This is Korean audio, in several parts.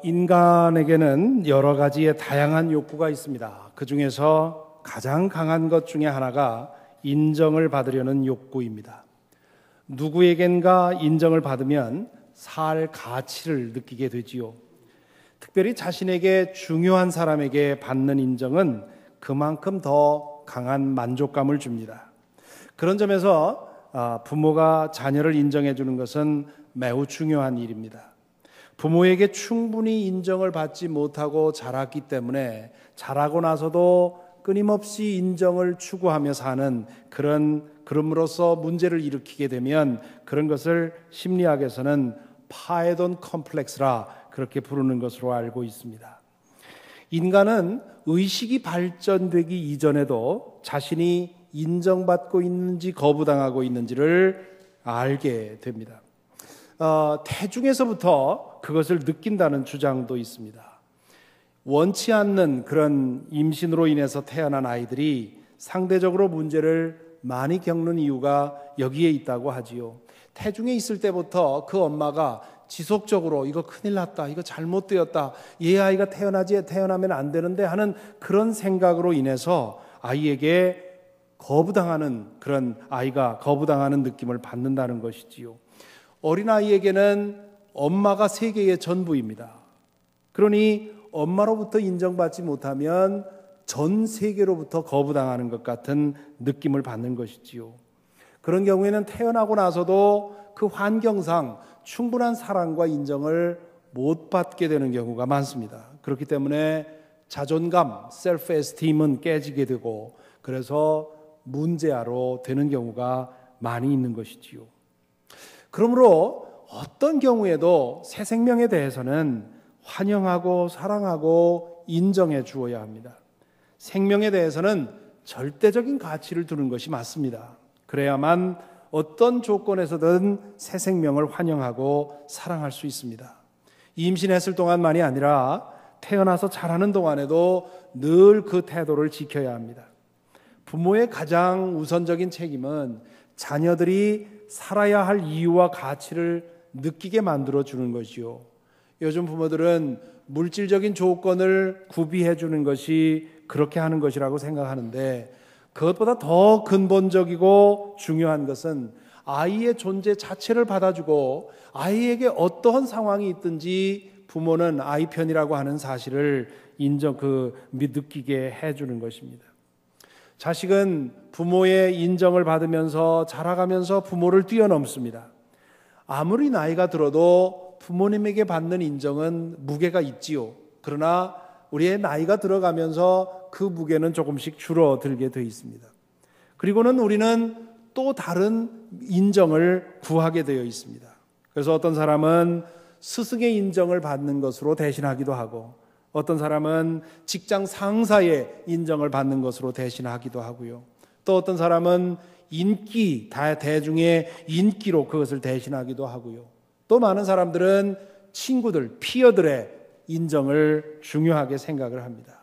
인간에게는 여러 가지의 다양한 욕구가 있습니다. 그 중에서 가장 강한 것 중에 하나가 인정을 받으려는 욕구입니다. 누구에겐가 인정을 받으면 살 가치를 느끼게 되지요. 특별히 자신에게 중요한 사람에게 받는 인정은 그만큼 더 강한 만족감을 줍니다. 그런 점에서 부모가 자녀를 인정해 주는 것은 매우 중요한 일입니다. 부모에게 충분히 인정을 받지 못하고 자랐기 때문에 자라고 나서도 끊임없이 인정을 추구하며 사는 그럼으로써 문제를 일으키게 되면 그런 것을 심리학에서는 파에돈 컴플렉스라 그렇게 부르는 것으로 알고 있습니다. 인간은 의식이 발전되기 이전에도 자신이 인정받고 있는지 거부당하고 있는지를 알게 됩니다. 태중에서부터 그것을 느낀다는 주장도 있습니다. 원치 않는 그런 임신으로 인해서 태어난 아이들이 상대적으로 문제를 많이 겪는 이유가 여기에 있다고 하지요. 태중에 있을 때부터 그 엄마가 지속적으로 이거 큰일 났다, 이거 잘못되었다, 얘 아이가 태어나면 안 되는데 하는 그런 생각으로 인해서 아이에게 거부당하는 그런 아이가 거부당하는 느낌을 받는다는 것이지요. 어린아이에게는 엄마가 세계의 전부입니다. 그러니 엄마로부터 인정받지 못하면 전 세계로부터 거부당하는 것 같은 느낌을 받는 것이지요. 그런 경우에는 태어나고 나서도 그 환경상 충분한 사랑과 인정을 못 받게 되는 경우가 많습니다. 그렇기 때문에 자존감, 셀프 에스팀은 깨지게 되고 그래서 문제아로 되는 경우가 많이 있는 것이지요. 그러므로 어떤 경우에도 새 생명에 대해서는 환영하고 사랑하고 인정해 주어야 합니다. 생명에 대해서는 절대적인 가치를 두는 것이 맞습니다. 그래야만 어떤 조건에서든 새 생명을 환영하고 사랑할 수 있습니다. 임신했을 동안만이 아니라 태어나서 자라는 동안에도 늘 그 태도를 지켜야 합니다. 부모의 가장 우선적인 책임은 자녀들이 살아야 할 이유와 가치를 느끼게 만들어주는 것이요. 요즘 부모들은 물질적인 조건을 구비해 주는 것이 그렇게 하는 것이라고 생각하는데 그것보다 더 근본적이고 중요한 것은 아이의 존재 자체를 받아주고 아이에게 어떠한 상황이 있든지 부모는 아이 편이라고 하는 사실을 느끼게 해주는 것입니다. 자식은 부모의 인정을 받으면서 자라가면서 부모를 뛰어넘습니다. 아무리 나이가 들어도 부모님에게 받는 인정은 무게가 있지요. 그러나 우리의 나이가 들어가면서 그 무게는 조금씩 줄어들게 되어 있습니다. 그리고는 우리는 또 다른 인정을 구하게 되어 있습니다. 그래서 어떤 사람은 스승의 인정을 받는 것으로 대신하기도 하고 어떤 사람은 직장 상사의 인정을 받는 것으로 대신하기도 하고요. 또 어떤 사람은 대중의 인기로 그것을 대신하기도 하고요. 또 많은 사람들은 친구들, 피어들의 인정을 중요하게 생각을 합니다.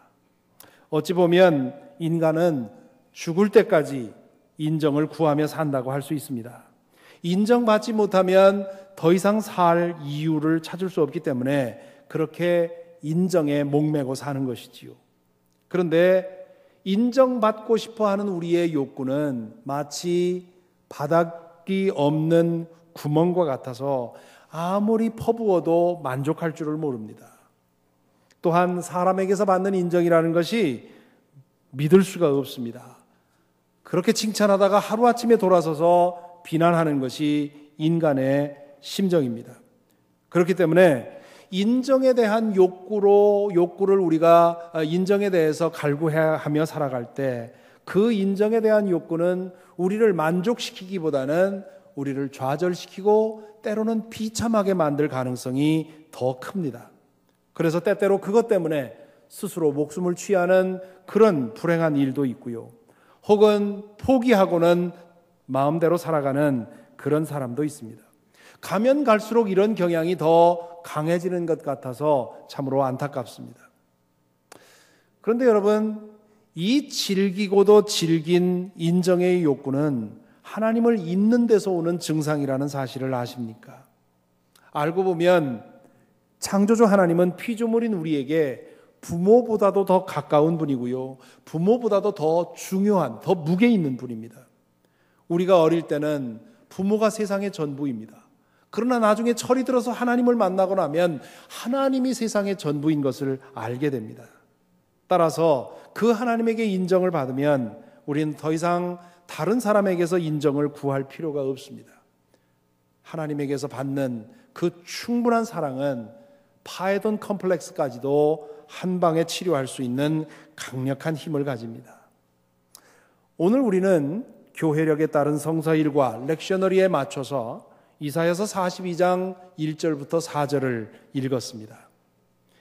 어찌 보면 인간은 죽을 때까지 인정을 구하며 산다고 할 수 있습니다. 인정받지 못하면 더 이상 살 이유를 찾을 수 없기 때문에 그렇게 인정에 목매고 사는 것이지요. 그런데 인정받고 싶어 하는 우리의 욕구는 마치 바닥이 없는 구멍과 같아서 아무리 퍼부어도 만족할 줄을 모릅니다. 또한 사람에게서 받는 인정이라는 것이 믿을 수가 없습니다. 그렇게 칭찬하다가 하루아침에 돌아서서 비난하는 것이 인간의 심정입니다. 그렇기 때문에 인정에 대한 욕구를 우리가 인정에 대해서 갈구하며 살아갈 때 그 인정에 대한 욕구는 우리를 만족시키기보다는 우리를 좌절시키고 때로는 비참하게 만들 가능성이 더 큽니다. 그래서 때때로 그것 때문에 스스로 목숨을 취하는 그런 불행한 일도 있고요. 혹은 포기하고는 마음대로 살아가는 그런 사람도 있습니다. 가면 갈수록 이런 경향이 더 강해지는 것 같아서 참으로 안타깝습니다. 그런데 여러분, 이 질기고도 질긴 인정의 욕구는 하나님을 잊는 데서 오는 증상이라는 사실을 아십니까? 알고 보면 창조주 하나님은 피조물인 우리에게 부모보다도 더 가까운 분이고요, 부모보다도 더 중요한, 더 무게 있는 분입니다. 우리가 어릴 때는 부모가 세상의 전부입니다. 그러나 나중에 철이 들어서 하나님을 만나고 나면 하나님이 세상의 전부인 것을 알게 됩니다. 따라서 그 하나님에게 인정을 받으면 우리는 더 이상 다른 사람에게서 인정을 구할 필요가 없습니다. 하나님에게서 받는 그 충분한 사랑은 파에돈 컴플렉스까지도 한 방에 치료할 수 있는 강력한 힘을 가집니다. 오늘 우리는 교회력에 따른 성서일과 렉셔너리에 맞춰서 이사야서 42장 1절부터 4절을 읽었습니다.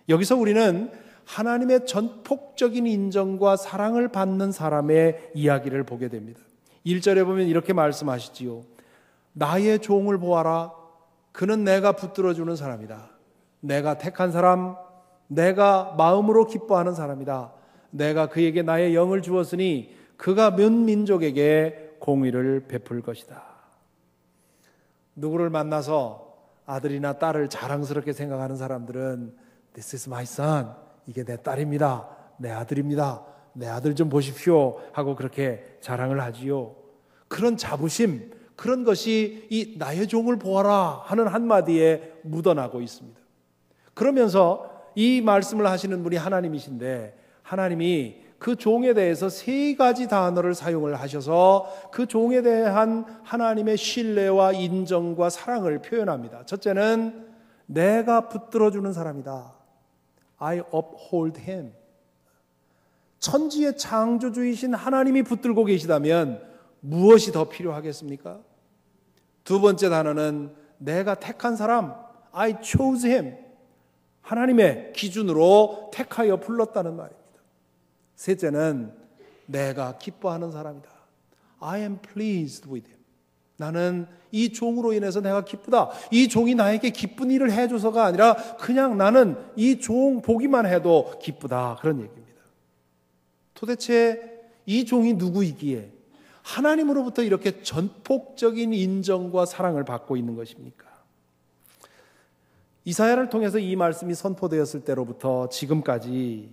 여기서 우리는 하나님의 전폭적인 인정과 사랑을 받는 사람의 이야기를 보게 됩니다. 1절에 보면 이렇게 말씀하시지요. 나의 종을 보아라. 그는 내가 붙들어주는 사람이다. 내가 택한 사람, 내가 마음으로 기뻐하는 사람이다. 내가 그에게 나의 영을 주었으니 그가 몇 민족에게 공의를 베풀 것이다. 누구를 만나서 아들이나 딸을 자랑스럽게 생각하는 사람들은 This is my son. 이게 내 딸입니다. 내 아들입니다. 내 아들 좀 보십시오. 하고 그렇게 자랑을 하지요. 그런 자부심, 그런 것이 이 나의 종을 보아라 하는 한마디에 묻어나고 있습니다. 그러면서 이 말씀을 하시는 분이 하나님이신데 하나님이 그 종에 대해서 세 가지 단어를 사용을 하셔서 그 종에 대한 하나님의 신뢰와 인정과 사랑을 표현합니다. 첫째는 내가 붙들어주는 사람이다. I uphold him. 천지의 창조주이신 하나님이 붙들고 계시다면 무엇이 더 필요하겠습니까? 두 번째 단어는 내가 택한 사람, I chose him. 하나님의 기준으로 택하여 불렀다는 말입니다. 셋째는 내가 기뻐하는 사람이다. I am pleased with him. 나는 이 종으로 인해서 내가 기쁘다. 이 종이 나에게 기쁜 일을 해줘서가 아니라 그냥 나는 이 종 보기만 해도 기쁘다. 그런 얘기입니다. 도대체 이 종이 누구이기에 하나님으로부터 이렇게 전폭적인 인정과 사랑을 받고 있는 것입니까? 이사야를 통해서 이 말씀이 선포되었을 때로부터 지금까지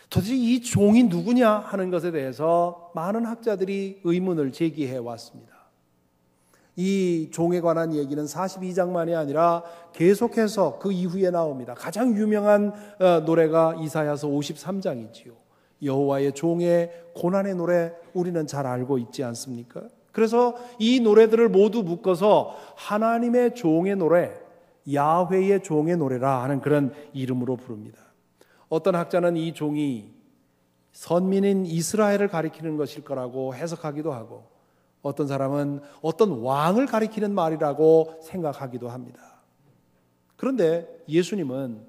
도대체 이 종이 누구냐 하는 것에 대해서 많은 학자들이 의문을 제기해 왔습니다. 이 종에 관한 얘기는 42장만이 아니라 계속해서 그 이후에 나옵니다. 가장 유명한 노래가 이사야서 53장이지요. 여호와의 종의 고난의 노래 우리는 잘 알고 있지 않습니까? 그래서 이 노래들을 모두 묶어서 하나님의 종의 노래, 야훼의 종의 노래라 하는 그런 이름으로 부릅니다. 어떤 학자는 이 종이 선민인 이스라엘을 가리키는 것일 거라고 해석하기도 하고 어떤 사람은 어떤 왕을 가리키는 말이라고 생각하기도 합니다. 그런데 예수님은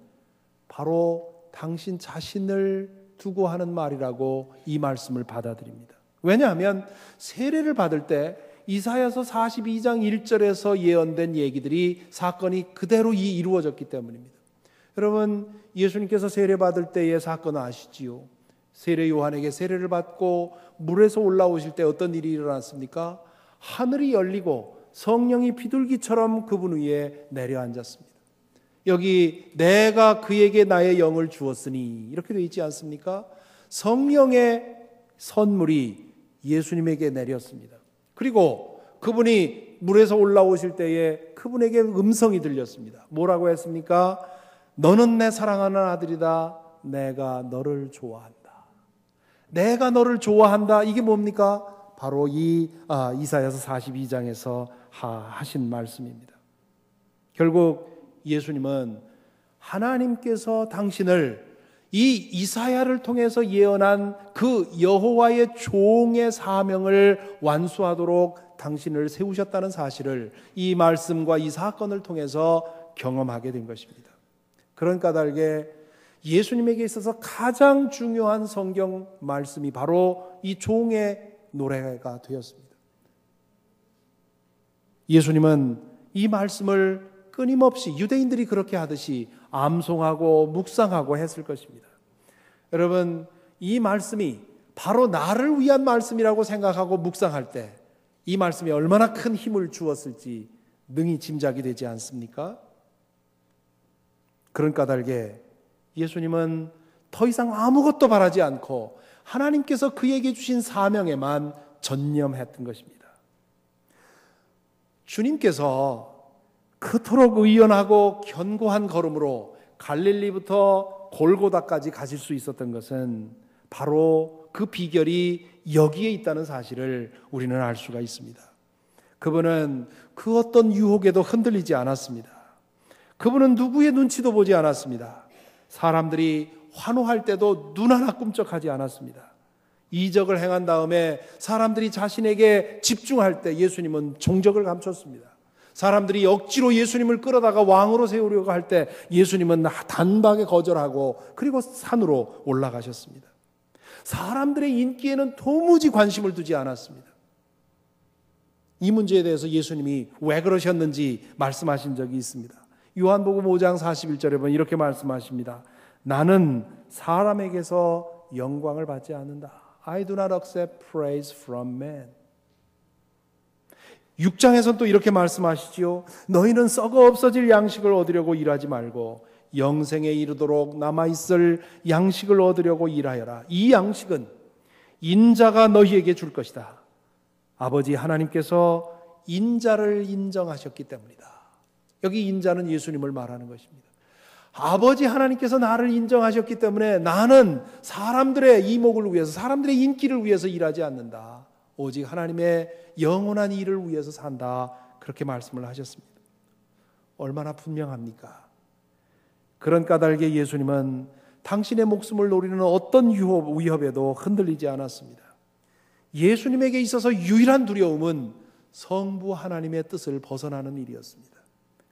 바로 당신 자신을 두고 하는 말이라고 이 말씀을 받아들입니다. 왜냐하면 세례를 받을 때 이사야서 42장 1절에서 예언된 얘기들이 사건이 그대로 이루어졌기 때문입니다. 여러분, 예수님께서 세례 받을 때의 사건을 아시지요? 세례 요한에게 세례를 받고 물에서 올라오실 때 어떤 일이 일어났습니까? 하늘이 열리고 성령이 비둘기처럼 그분 위에 내려앉았습니다. 여기 내가 그에게 나의 영을 주었으니 이렇게 되어 있지 않습니까? 성령의 선물이 예수님에게 내렸습니다. 그리고 그분이 물에서 올라오실 때에 그분에게 음성이 들렸습니다. 뭐라고 했습니까? 너는 내 사랑하는 아들이다. 내가 너를 좋아한다. 내가 너를 좋아한다. 이게 뭡니까? 바로 이사야서 42장에서 하신 말씀입니다. 결국 예수님은 하나님께서 당신을 이 이사야를 통해서 예언한 그 여호와의 종의 사명을 완수하도록 당신을 세우셨다는 사실을 이 말씀과 이 사건을 통해서 경험하게 된 것입니다. 그런 까닭에 예수님에게 있어서 가장 중요한 성경 말씀이 바로 이 종의 노래가 되었습니다. 예수님은 이 말씀을 끊임없이 유대인들이 그렇게 하듯이 암송하고 묵상하고 했을 것입니다. 여러분, 이 말씀이 바로 나를 위한 말씀이라고 생각하고 묵상할 때 이 말씀이 얼마나 큰 힘을 주었을지 능히 짐작이 되지 않습니까? 그런 까닭에 예수님은 더 이상 아무것도 바라지 않고 하나님께서 그에게 주신 사명에만 전념했던 것입니다. 주님께서 그토록 의연하고 견고한 걸음으로 갈릴리부터 골고다까지 가실 수 있었던 것은 바로 그 비결이 여기에 있다는 사실을 우리는 알 수가 있습니다. 그분은 그 어떤 유혹에도 흔들리지 않았습니다. 그분은 누구의 눈치도 보지 않았습니다. 사람들이 환호할 때도 눈 하나 꿈쩍하지 않았습니다. 이적을 행한 다음에 사람들이 자신에게 집중할 때 예수님은 종적을 감췄습니다. 사람들이 억지로 예수님을 끌어다가 왕으로 세우려고 할 때 예수님은 단박에 거절하고 그리고 산으로 올라가셨습니다. 사람들의 인기에는 도무지 관심을 두지 않았습니다. 이 문제에 대해서 예수님이 왜 그러셨는지 말씀하신 적이 있습니다. 요한복음 5장 41절에 보면 이렇게 말씀하십니다. 나는 사람에게서 영광을 받지 않는다. I do not accept praise from man. 6장에서는 또 이렇게 말씀하시지요. 너희는 썩어 없어질 양식을 얻으려고 일하지 말고 영생에 이르도록 남아있을 양식을 얻으려고 일하여라. 이 양식은 인자가 너희에게 줄 것이다. 아버지 하나님께서 인자를 인정하셨기 때문이다. 여기 인자는 예수님을 말하는 것입니다. 아버지 하나님께서 나를 인정하셨기 때문에 나는 사람들의 이목을 위해서, 사람들의 인기를 위해서 일하지 않는다. 오직 하나님의 영원한 일을 위해서 산다. 그렇게 말씀을 하셨습니다. 얼마나 분명합니까? 그런 까닭에 예수님은 당신의 목숨을 노리는 어떤 위협에도 흔들리지 않았습니다. 예수님에게 있어서 유일한 두려움은 성부 하나님의 뜻을 벗어나는 일이었습니다.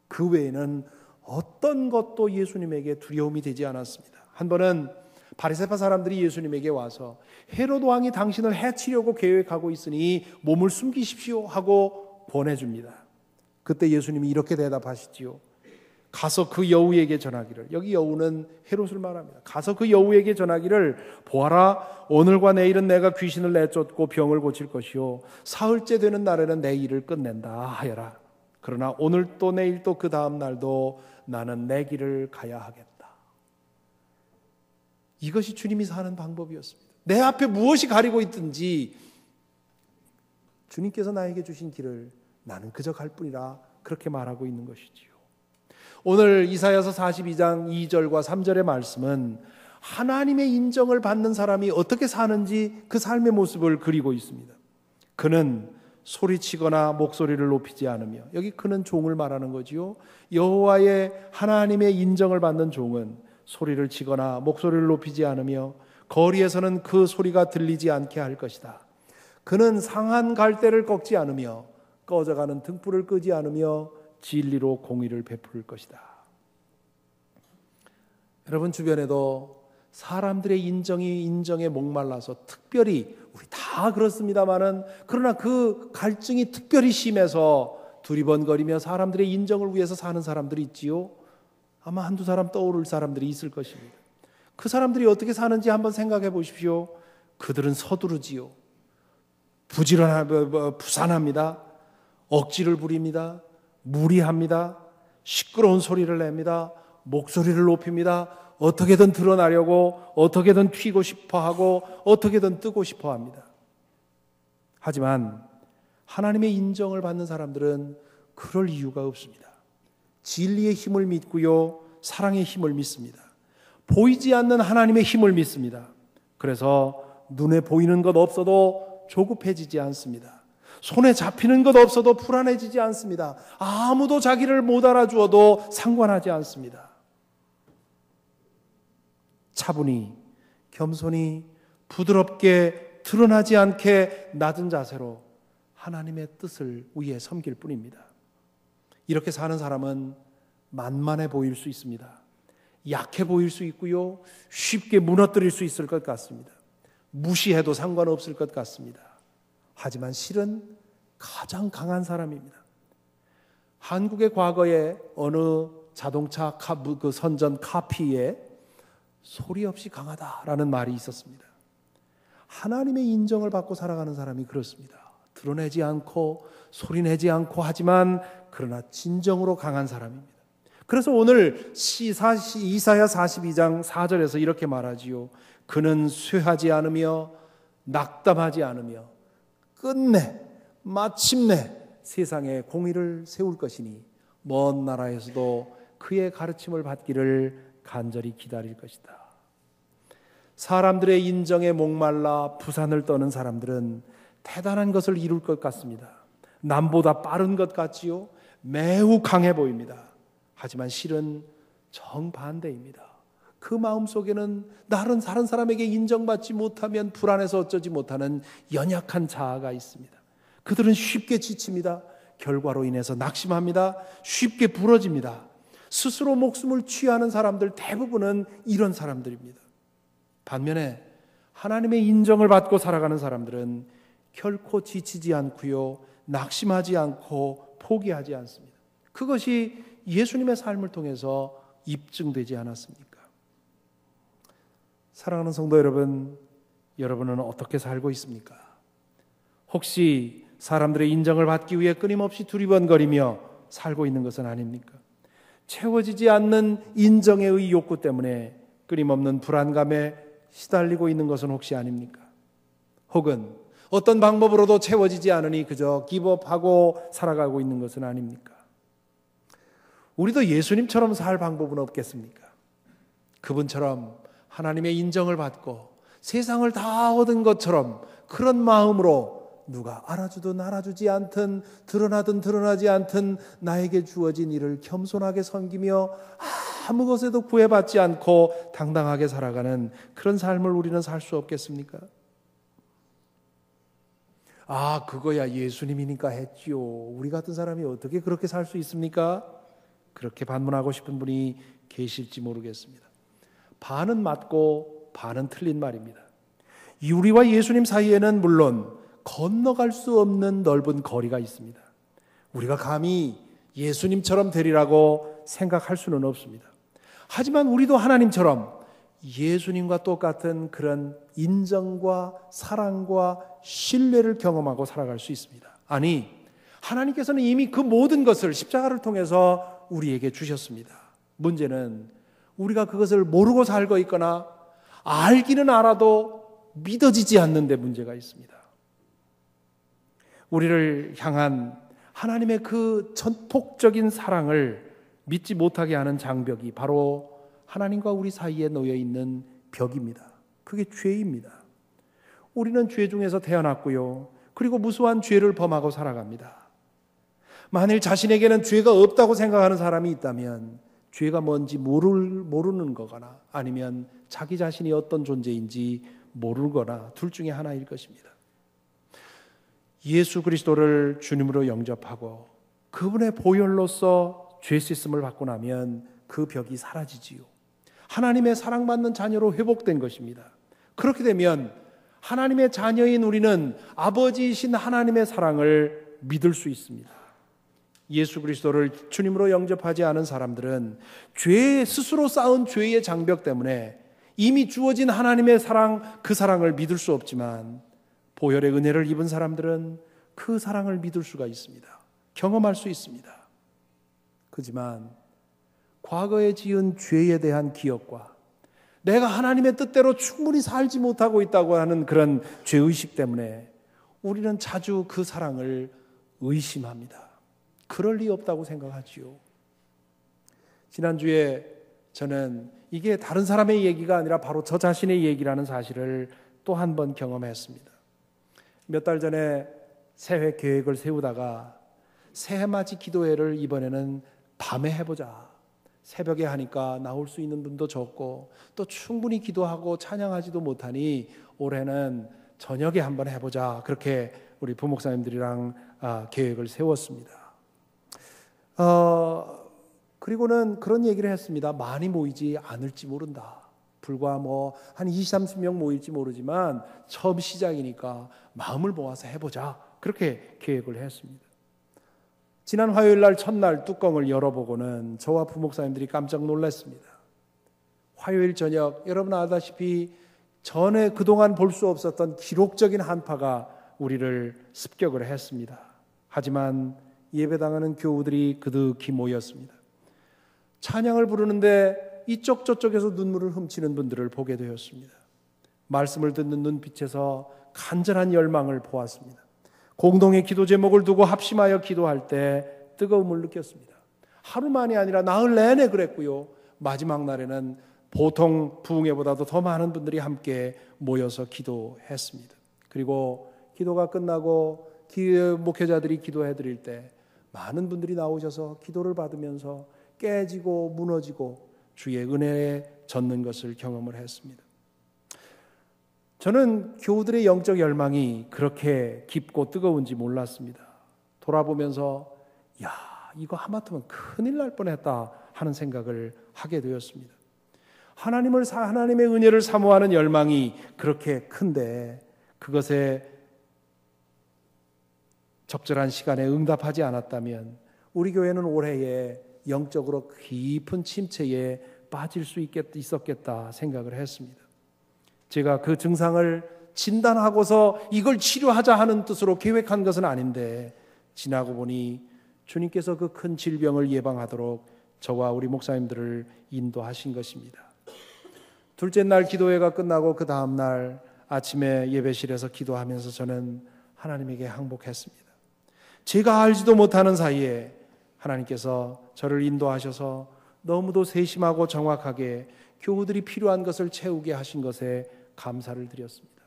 그 외에는 어떤 것도 예수님에게 두려움이 되지 않았습니다. 한 번은 바리새파 사람들이 예수님에게 와서 헤롯 왕이 당신을 해치려고 계획하고 있으니 몸을 숨기십시오 하고 보내줍니다. 그때 예수님이 이렇게 대답하시지요. 가서 그 여우에게 전하기를, 여기 여우는 헤롯을 말합니다. 가서 그 여우에게 전하기를, 보아라, 오늘과 내일은 내가 귀신을 내쫓고 병을 고칠 것이요 사흘째 되는 날에는 내 일을 끝낸다 하여라. 그러나 오늘 또 내일 또 그 다음 날도 나는 내 길을 가야 하겠다. 이것이 주님이 사는 방법이었습니다. 내 앞에 무엇이 가리고 있든지 주님께서 나에게 주신 길을 나는 그저 갈 뿐이라, 그렇게 말하고 있는 것이지요. 오늘 이사야서 42장 2절과 3절의 말씀은 하나님의 인정을 받는 사람이 어떻게 사는지 그 삶의 모습을 그리고 있습니다. 그는 소리치거나 목소리를 높이지 않으며, 여기 그는 종을 말하는 거지요. 여호와의 하나님의 인정을 받는 종은 소리를 치거나 목소리를 높이지 않으며 거리에서는 그 소리가 들리지 않게 할 것이다. 그는 상한 갈대를 꺾지 않으며 꺼져가는 등불을 끄지 않으며 진리로 공의를 베풀 것이다. 여러분 주변에도 사람들의 인정에 목말라서, 특별히 우리 다 그렇습니다마는, 그러나 그 갈증이 특별히 심해서 두리번거리며 사람들의 인정을 위해서 사는 사람들이 있지요. 아마 한두 사람 떠오를 사람들이 있을 것입니다. 그 사람들이 어떻게 사는지 한번 생각해 보십시오. 그들은 서두르지요. 부산합니다. 억지를 부립니다. 무리합니다. 시끄러운 소리를 냅니다. 목소리를 높입니다. 어떻게든 드러나려고, 어떻게든 튀고 싶어하고, 어떻게든 뜨고 싶어합니다. 하지만 하나님의 인정을 받는 사람들은 그럴 이유가 없습니다. 진리의 힘을 믿고요, 사랑의 힘을 믿습니다. 보이지 않는 하나님의 힘을 믿습니다. 그래서 눈에 보이는 것 없어도 조급해지지 않습니다. 손에 잡히는 것 없어도 불안해지지 않습니다. 아무도 자기를 못 알아주어도 상관하지 않습니다. 차분히, 겸손히, 부드럽게, 드러나지 않게 낮은 자세로 하나님의 뜻을 위해 섬길 뿐입니다. 이렇게 사는 사람은 만만해 보일 수 있습니다. 약해 보일 수 있고요, 쉽게 무너뜨릴 수 있을 것 같습니다. 무시해도 상관없을 것 같습니다. 하지만 실은 가장 강한 사람입니다. 한국의 과거에 어느 자동차 그 선전 카피에 소리 없이 강하다라는 말이 있었습니다. 하나님의 인정을 받고 살아가는 사람이 그렇습니다. 드러내지 않고 소리내지 않고 하지만 그러나 진정으로 강한 사람입니다. 그래서 오늘 이사야 42장 4절에서 이렇게 말하지요. 그는 쇠하지 않으며 낙담하지 않으며 끝내 마침내 세상에 공의를 세울 것이니 먼 나라에서도 그의 가르침을 받기를 간절히 기다릴 것이다. 사람들의 인정에 목말라 부산을 떠는 사람들은 대단한 것을 이룰 것 같습니다. 남보다 빠른 것 같지요. 매우 강해 보입니다. 하지만 실은 정반대입니다. 그 마음속에는 다른 사람에게 인정받지 못하면 불안해서 어쩌지 못하는 연약한 자아가 있습니다. 그들은 쉽게 지칩니다. 결과로 인해서 낙심합니다. 쉽게 부러집니다. 스스로 목숨을 취하는 사람들 대부분은 이런 사람들입니다. 반면에 하나님의 인정을 받고 살아가는 사람들은 결코 지치지 않고요, 낙심하지 않고 포기하지 않습니다. 그것이 예수님의 삶을 통해서 입증되지 않았습니까? 사랑하는 성도 여러분, 여러분은 어떻게 살고 있습니까? 혹시 사람들의 인정을 받기 위해 끊임없이 두리번거리며 살고 있는 것은 아닙니까? 채워지지 않는 인정의 욕구 때문에 끊임없는 불안감에 시달리고 있는 것은 혹시 아닙니까? 혹은 어떤 방법으로도 채워지지 않으니 그저 기법하고 살아가고 있는 것은 아닙니까? 우리도 예수님처럼 살 방법은 없겠습니까? 그분처럼 하나님의 인정을 받고 세상을 다 얻은 것처럼 그런 마음으로 누가 알아주든 알아주지 않든 드러나든 드러나지 않든 나에게 주어진 일을 겸손하게 섬기며 아무 것에도 구애받지 않고 당당하게 살아가는 그런 삶을 우리는 살 수 없겠습니까? 아, 그거야 예수님이니까 했지요. 우리 같은 사람이 어떻게 그렇게 살 수 있습니까? 그렇게 반문하고 싶은 분이 계실지 모르겠습니다. 반은 맞고 반은 틀린 말입니다. 우리와 예수님 사이에는 물론 건너갈 수 없는 넓은 거리가 있습니다. 우리가 감히 예수님처럼 되리라고 생각할 수는 없습니다. 하지만 우리도 하나님처럼 예수님과 똑같은 그런 인정과 사랑과 신뢰를 경험하고 살아갈 수 있습니다. 아니, 하나님께서는 이미 그 모든 것을 십자가를 통해서 우리에게 주셨습니다. 문제는 우리가 그것을 모르고 살고 있거나 알기는 알아도 믿어지지 않는 데 문제가 있습니다. 우리를 향한 하나님의 그 전폭적인 사랑을 믿지 못하게 하는 장벽이 바로 하나님과 우리 사이에 놓여 있는 벽입니다. 그게 죄입니다. 우리는 죄 중에서 태어났고요. 그리고 무수한 죄를 범하고 살아갑니다. 만일 자신에게는 죄가 없다고 생각하는 사람이 있다면 죄가 뭔지 모르는 거거나 아니면 자기 자신이 어떤 존재인지 모르거나 둘 중에 하나일 것입니다. 예수 그리스도를 주님으로 영접하고 그분의 보혈로서 죄 씻음을 받고 나면 그 벽이 사라지지요. 하나님의 사랑받는 자녀로 회복된 것입니다. 그렇게 되면 하나님의 자녀인 우리는 아버지이신 하나님의 사랑을 믿을 수 있습니다. 예수 그리스도를 주님으로 영접하지 않은 사람들은 죄 스스로 쌓은 죄의 장벽 때문에 이미 주어진 하나님의 사랑, 그 사랑을 믿을 수 없지만 보혈의 은혜를 입은 사람들은 그 사랑을 믿을 수가 있습니다. 경험할 수 있습니다. 하지만 과거에 지은 죄에 대한 기억과 내가 하나님의 뜻대로 충분히 살지 못하고 있다고 하는 그런 죄의식 때문에 우리는 자주 그 사랑을 의심합니다. 그럴 리 없다고 생각하지요. 지난주에 저는 이게 다른 사람의 얘기가 아니라 바로 저 자신의 얘기라는 사실을 또 한 번 경험했습니다. 몇 달 전에 새해 계획을 세우다가 새해맞이 기도회를 이번에는 밤에 해보자. 새벽에 하니까 나올 수 있는 분도 적고 또 충분히 기도하고 찬양하지도 못하니 올해는 저녁에 한번 해보자. 그렇게 우리 부목사님들이랑 계획을 세웠습니다. 그리고는 그런 얘기를 했습니다. 많이 모이지 않을지 모른다. 불과 한 20, 30명 모일지 모르지만 처음 시작이니까 마음을 모아서 해보자. 그렇게 계획을 했습니다. 지난 화요일 날 첫날 뚜껑을 열어보고는 저와 부목사님들이 깜짝 놀랐습니다. 화요일 저녁 여러분 아다시피 전에 그동안 볼 수 없었던 기록적인 한파가 우리를 습격을 했습니다. 하지만 예배당하는 교우들이 그득히 모였습니다. 찬양을 부르는데 이쪽 저쪽에서 눈물을 훔치는 분들을 보게 되었습니다. 말씀을 듣는 눈빛에서 간절한 열망을 보았습니다. 공동의 기도 제목을 두고 합심하여 기도할 때 뜨거움을 느꼈습니다. 하루만이 아니라 나흘 내내 그랬고요. 마지막 날에는 보통 부흥회보다도 더 많은 분들이 함께 모여서 기도했습니다. 그리고 기도가 끝나고 목회자들이 기도해 드릴 때 많은 분들이 나오셔서 기도를 받으면서 깨지고 무너지고 주의 은혜에 젖는 것을 경험을 했습니다. 저는 교우들의 영적 열망이 그렇게 깊고 뜨거운지 몰랐습니다. 돌아보면서 야, 이거 하마터면 큰일 날 뻔했다 하는 생각을 하게 되었습니다. 하나님의 은혜를 사모하는 열망이 그렇게 큰데 그것에 적절한 시간에 응답하지 않았다면 우리 교회는 올해에 영적으로 깊은 침체에 빠질 수 있었겠다 생각을 했습니다. 제가 그 증상을 진단하고서 이걸 치료하자 하는 뜻으로 계획한 것은 아닌데 지나고 보니 주님께서 그 큰 질병을 예방하도록 저와 우리 목사님들을 인도하신 것입니다. 둘째 날 기도회가 끝나고 그 다음 날 아침에 예배실에서 기도하면서 저는 하나님에게 항복했습니다. 제가 알지도 못하는 사이에 하나님께서 저를 인도하셔서 너무도 세심하고 정확하게 교우들이 필요한 것을 채우게 하신 것에 감사를 드렸습니다.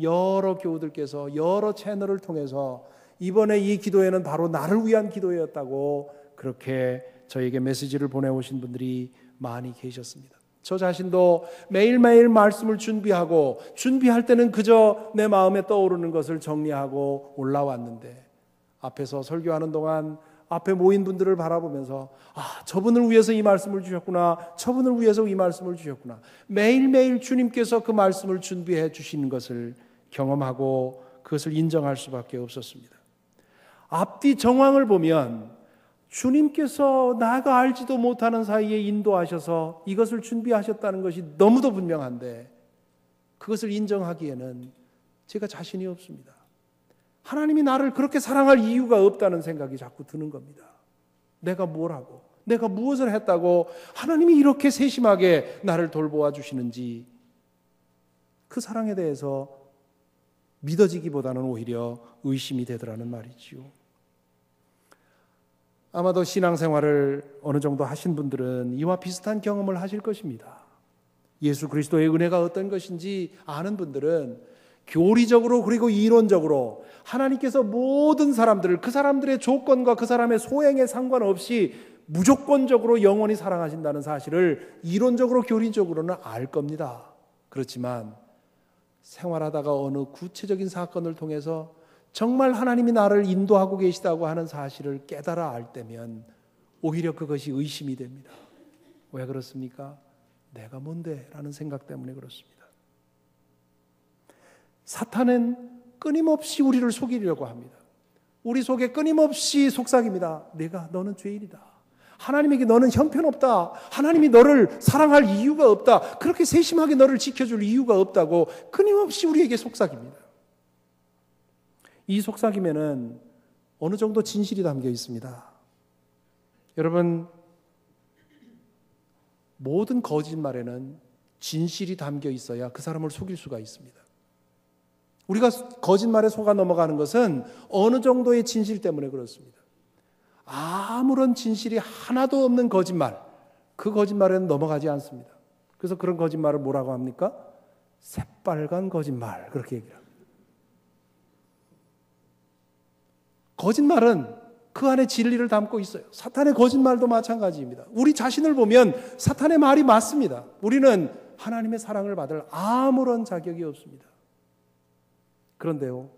여러 교우들께서 여러 채널을 통해서 이번에 이 기도회는 바로 나를 위한 기도회였다고 그렇게 저에게 메시지를 보내오신 분들이 많이 계셨습니다. 저 자신도 매일매일 말씀을 준비할 때는 그저 내 마음에 떠오르는 것을 정리하고 올라왔는데 앞에서 설교하는 동안 앞에 모인 분들을 바라보면서 저분을 위해서 이 말씀을 주셨구나, 저분을 위해서 이 말씀을 주셨구나. 매일매일 주님께서 그 말씀을 준비해 주시는 것을 경험하고 그것을 인정할 수밖에 없었습니다. 앞뒤 정황을 보면 주님께서 나가 알지도 못하는 사이에 인도하셔서 이것을 준비하셨다는 것이 너무도 분명한데 그것을 인정하기에는 제가 자신이 없습니다. 하나님이 나를 그렇게 사랑할 이유가 없다는 생각이 자꾸 드는 겁니다. 내가 뭘 하고 내가 무엇을 했다고 하나님이 이렇게 세심하게 나를 돌보아 주시는지 그 사랑에 대해서 믿어지기보다는 오히려 의심이 되더라는 말이지요. 아마도 신앙생활을 어느 정도 하신 분들은 이와 비슷한 경험을 하실 것입니다. 예수 그리스도의 은혜가 어떤 것인지 아는 분들은 교리적으로 그리고 이론적으로 하나님께서 모든 사람들을 그 사람들의 조건과 그 사람의 소행에 상관없이 무조건적으로 영원히 사랑하신다는 사실을 이론적으로 교리적으로는 알 겁니다. 그렇지만 생활하다가 어느 구체적인 사건을 통해서 정말 하나님이 나를 인도하고 계시다고 하는 사실을 깨달아 알 때면 오히려 그것이 의심이 됩니다. 왜 그렇습니까? 내가 뭔데? 라는 생각 때문에 그렇습니다. 사탄은 끊임없이 우리를 속이려고 합니다. 우리 속에 끊임없이 속삭입니다. 너는 죄인이다. 하나님에게 너는 형편없다. 하나님이 너를 사랑할 이유가 없다. 그렇게 세심하게 너를 지켜줄 이유가 없다고 끊임없이 우리에게 속삭입니다. 이 속삭임에는 어느 정도 진실이 담겨 있습니다. 여러분, 모든 거짓말에는 진실이 담겨 있어야 그 사람을 속일 수가 있습니다. 우리가 거짓말에 속아 넘어가는 것은 어느 정도의 진실 때문에 그렇습니다. 아무런 진실이 하나도 없는 거짓말, 그 거짓말에는 넘어가지 않습니다. 그래서 그런 거짓말을 뭐라고 합니까? 새빨간 거짓말, 그렇게 얘기를 합니다. 거짓말은 그 안에 진리를 담고 있어요. 사탄의 거짓말도 마찬가지입니다. 우리 자신을 보면 사탄의 말이 맞습니다. 우리는 하나님의 사랑을 받을 아무런 자격이 없습니다. 그런데요,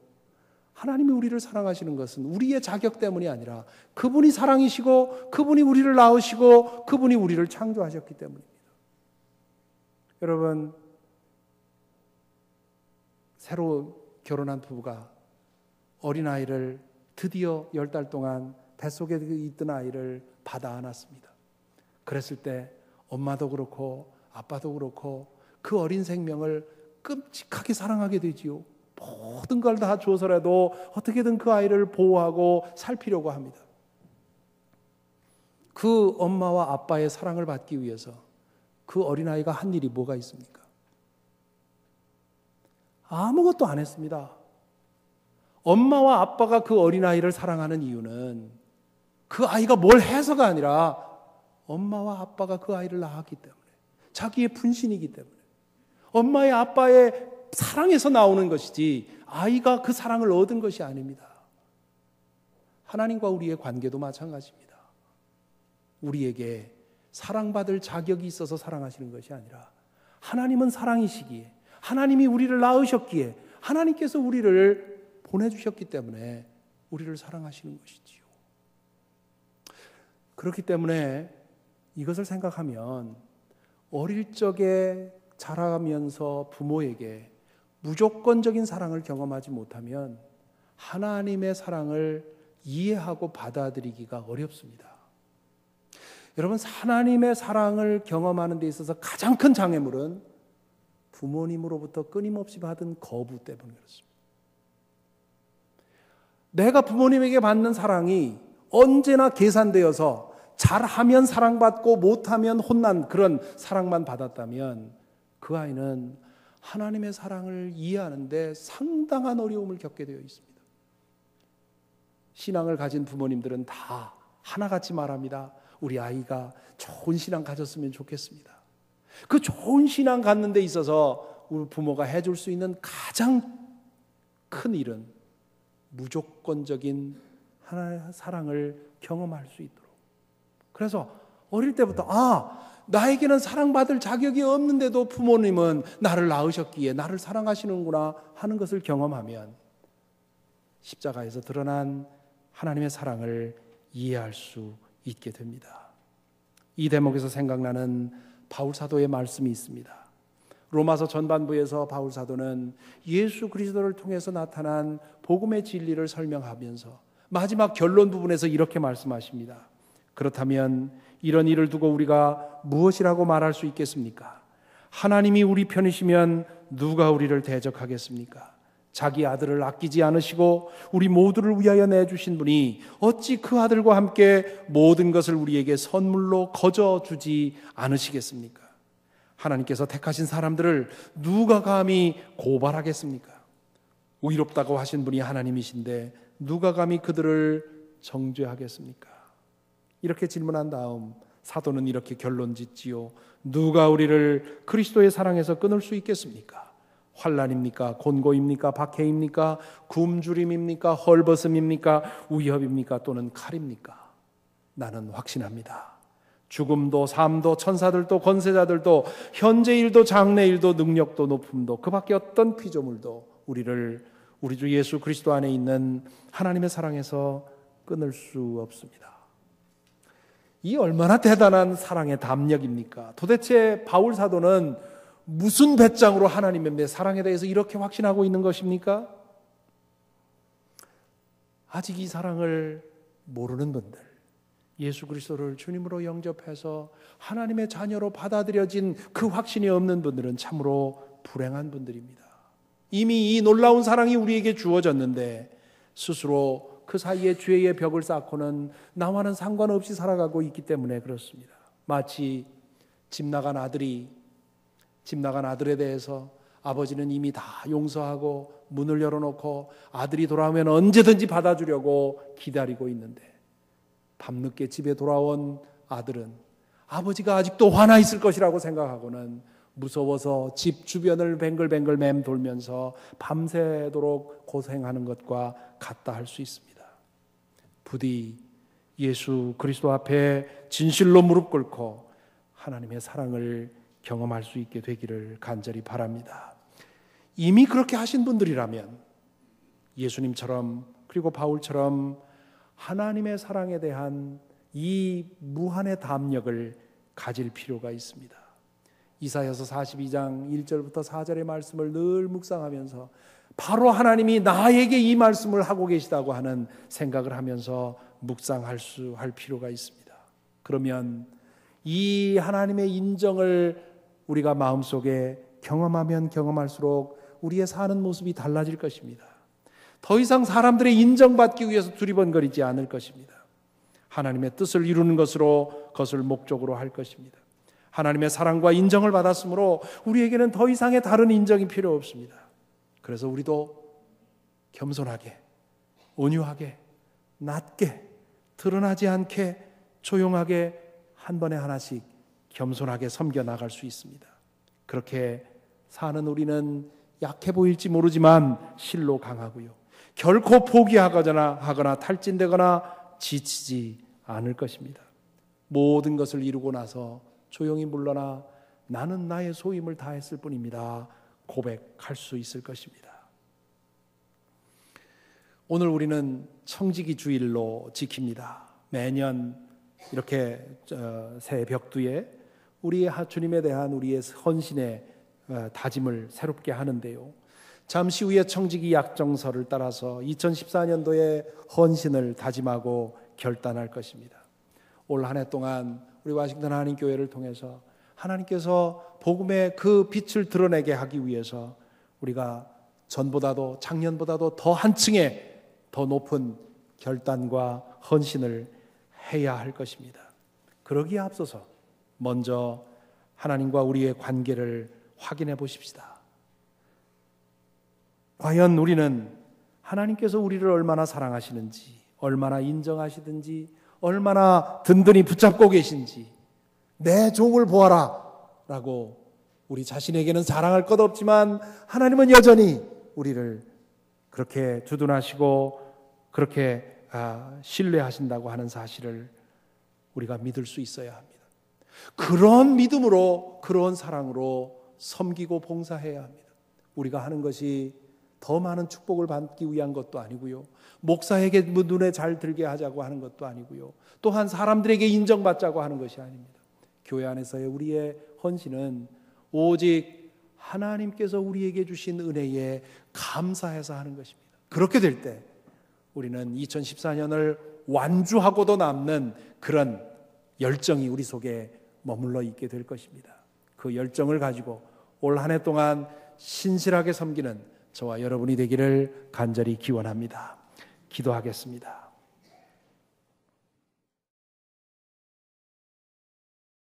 하나님이 우리를 사랑하시는 것은 우리의 자격 때문이 아니라 그분이 사랑이시고 그분이 우리를 낳으시고 그분이 우리를 창조하셨기 때문입니다. 여러분, 새로 결혼한 부부가 어린아이를 드디어 10달 동안 뱃속에 있던 아이를 받아 안았습니다. 그랬을 때 엄마도 그렇고 아빠도 그렇고 그 어린 생명을 끔찍하게 사랑하게 되지요. 모든 걸 다 줘서라도 어떻게든 그 아이를 보호하고 살피려고 합니다. 그 엄마와 아빠의 사랑을 받기 위해서 그 어린아이가 한 일이 뭐가 있습니까? 아무것도 안 했습니다. 엄마와 아빠가 그 어린아이를 사랑하는 이유는 그 아이가 뭘 해서가 아니라 엄마와 아빠가 그 아이를 낳았기 때문에, 자기의 분신이기 때문에, 엄마의 아빠의 사랑에서 나오는 것이지 아이가 그 사랑을 얻은 것이 아닙니다. 하나님과 우리의 관계도 마찬가지입니다. 우리에게 사랑받을 자격이 있어서 사랑하시는 것이 아니라 하나님은 사랑이시기에, 하나님이 우리를 낳으셨기에, 하나님께서 우리를 보내주셨기 때문에 우리를 사랑하시는 것이지요. 그렇기 때문에 이것을 생각하면 어릴 적에 자라면서 부모에게 무조건적인 사랑을 경험하지 못하면 하나님의 사랑을 이해하고 받아들이기가 어렵습니다. 여러분, 하나님의 사랑을 경험하는 데 있어서 가장 큰 장애물은 부모님으로부터 끊임없이 받은 거부 때문에 그렇습니다. 내가 부모님에게 받는 사랑이 언제나 계산되어서 잘하면 사랑받고 못하면 혼난 그런 사랑만 받았다면 그 아이는 하나님의 사랑을 이해하는 데 상당한 어려움을 겪게 되어 있습니다. 신앙을 가진 부모님들은 다 하나같이 말합니다. 우리 아이가 좋은 신앙 가졌으면 좋겠습니다. 그 좋은 신앙 갖는 데 있어서 우리 부모가 해줄 수 있는 가장 큰 일은 무조건적인 하나의 사랑을 경험할 수 있도록. 그래서 어릴 때부터 나에게는 사랑받을 자격이 없는데도 부모님은 나를 낳으셨기에 나를 사랑하시는구나 하는 것을 경험하면 십자가에서 드러난 하나님의 사랑을 이해할 수 있게 됩니다. 이 대목에서 생각나는 바울 사도의 말씀이 있습니다. 로마서 전반부에서 바울 사도는 예수 그리스도를 통해서 나타난 복음의 진리를 설명하면서 마지막 결론 부분에서 이렇게 말씀하십니다. 그렇다면 이런 일을 두고 우리가 무엇이라고 말할 수 있겠습니까? 하나님이 우리 편이시면 누가 우리를 대적하겠습니까? 자기 아들을 아끼지 않으시고 우리 모두를 위하여 내주신 분이 어찌 그 아들과 함께 모든 것을 우리에게 선물로 거저 주지 않으시겠습니까? 하나님께서 택하신 사람들을 누가 감히 고발하겠습니까? 의롭다고 하신 분이 하나님이신데 누가 감히 그들을 정죄하겠습니까? 이렇게 질문한 다음 사도는 이렇게 결론 짓지요. 누가 우리를 그리스도의 사랑에서 끊을 수 있겠습니까? 환난입니까? 곤고입니까? 박해입니까? 굶주림입니까? 헐벗음입니까? 위협입니까? 또는 칼입니까? 나는 확신합니다. 죽음도 삶도 천사들도 권세자들도 현재 일도 장래 일도 능력도 높음도 그 밖에 어떤 피조물도 우리를 우리 주 예수 그리스도 안에 있는 하나님의 사랑에서 끊을 수 없습니다. 이 얼마나 대단한 사랑의 담력입니까? 도대체 바울 사도는 무슨 배짱으로 하나님의 사랑에 대해서 이렇게 확신하고 있는 것입니까? 아직 이 사랑을 모르는 분들, 예수 그리스도를 주님으로 영접해서 하나님의 자녀로 받아들여진 그 확신이 없는 분들은 참으로 불행한 분들입니다. 이미 이 놀라운 사랑이 우리에게 주어졌는데 스스로 그 사이에 죄의 벽을 쌓고는 나와는 상관없이 살아가고 있기 때문에 그렇습니다. 마치 집 나간 아들에 대해서 아버지는 이미 다 용서하고 문을 열어놓고 아들이 돌아오면 언제든지 받아주려고 기다리고 있는데 밤늦게 집에 돌아온 아들은 아버지가 아직도 화나 있을 것이라고 생각하고는 무서워서 집 주변을 뱅글뱅글 맴돌면서 밤새도록 고생하는 것과 같다 할 수 있습니다. 부디 예수 그리스도 앞에 진실로 무릎 꿇고 하나님의 사랑을 경험할 수 있게 되기를 간절히 바랍니다. 이미 그렇게 하신 분들이라면 예수님처럼 그리고 바울처럼 하나님의 사랑에 대한 이 무한의 담력을 가질 필요가 있습니다. 이사야서 42장 1절부터 4절의 말씀을 늘 묵상하면서 바로 하나님이 나에게 이 말씀을 하고 계시다고 하는 생각을 하면서 묵상할 필요가 있습니다. 그러면 이 하나님의 인정을 우리가 마음속에 경험하면 경험할수록 우리의 사는 모습이 달라질 것입니다. 더 이상 사람들의 인정받기 위해서 두리번거리지 않을 것입니다. 하나님의 뜻을 이루는 것으로 그것을 목적으로 할 것입니다. 하나님의 사랑과 인정을 받았으므로 우리에게는 더 이상의 다른 인정이 필요 없습니다. 그래서 우리도 겸손하게, 온유하게, 낮게, 드러나지 않게 조용하게 한 번에 하나씩 겸손하게 섬겨 나갈 수 있습니다. 그렇게 사는 우리는 약해 보일지 모르지만 실로 강하고요, 결코 포기하거나 탈진되거나 지치지 않을 것입니다. 모든 것을 이루고 나서 조용히 물러나 나는 나의 소임을 다했을 뿐입니다 고백할 수 있을 것입니다. 오늘 우리는 청지기 주일로 지킵니다. 매년 이렇게 새 벽두에 우리의 주님에 대한 우리의 헌신의 다짐을 새롭게 하는데요, 잠시 후에 청지기 약정서를 따라서 2014년도에 헌신을 다짐하고 결단할 것입니다. 올 한 해 동안 우리 워싱턴 한인교회를 통해서 하나님께서 복음의 그 빛을 드러내게 하기 위해서 우리가 전보다도 작년보다도 더 한층의 더 높은 결단과 헌신을 해야 할 것입니다. 그러기에 앞서서 먼저 하나님과 우리의 관계를 확인해 보십시다. 과연 우리는 하나님께서 우리를 얼마나 사랑하시는지, 얼마나 인정하시든지, 얼마나 든든히 붙잡고 계신지, 내 종을 보아라 라고 우리 자신에게는 자랑할 것 없지만 하나님은 여전히 우리를 그렇게 주둔하시고 그렇게 신뢰하신다고 하는 사실을 우리가 믿을 수 있어야 합니다. 그런 믿음으로, 그런 사랑으로 섬기고 봉사해야 합니다. 우리가 하는 것이 더 많은 축복을 받기 위한 것도 아니고요, 목사에게 눈에 잘 들게 하자고 하는 것도 아니고요, 또한 사람들에게 인정받자고 하는 것이 아닙니다. 교회 안에서의 우리의 헌신은 오직 하나님께서 우리에게 주신 은혜에 감사해서 하는 것입니다. 그렇게 될 때 우리는 2014년을 완주하고도 남는 그런 열정이 우리 속에 머물러 있게 될 것입니다. 그 열정을 가지고 올 한 해 동안 신실하게 섬기는 저와 여러분이 되기를 간절히 기원합니다. 기도하겠습니다.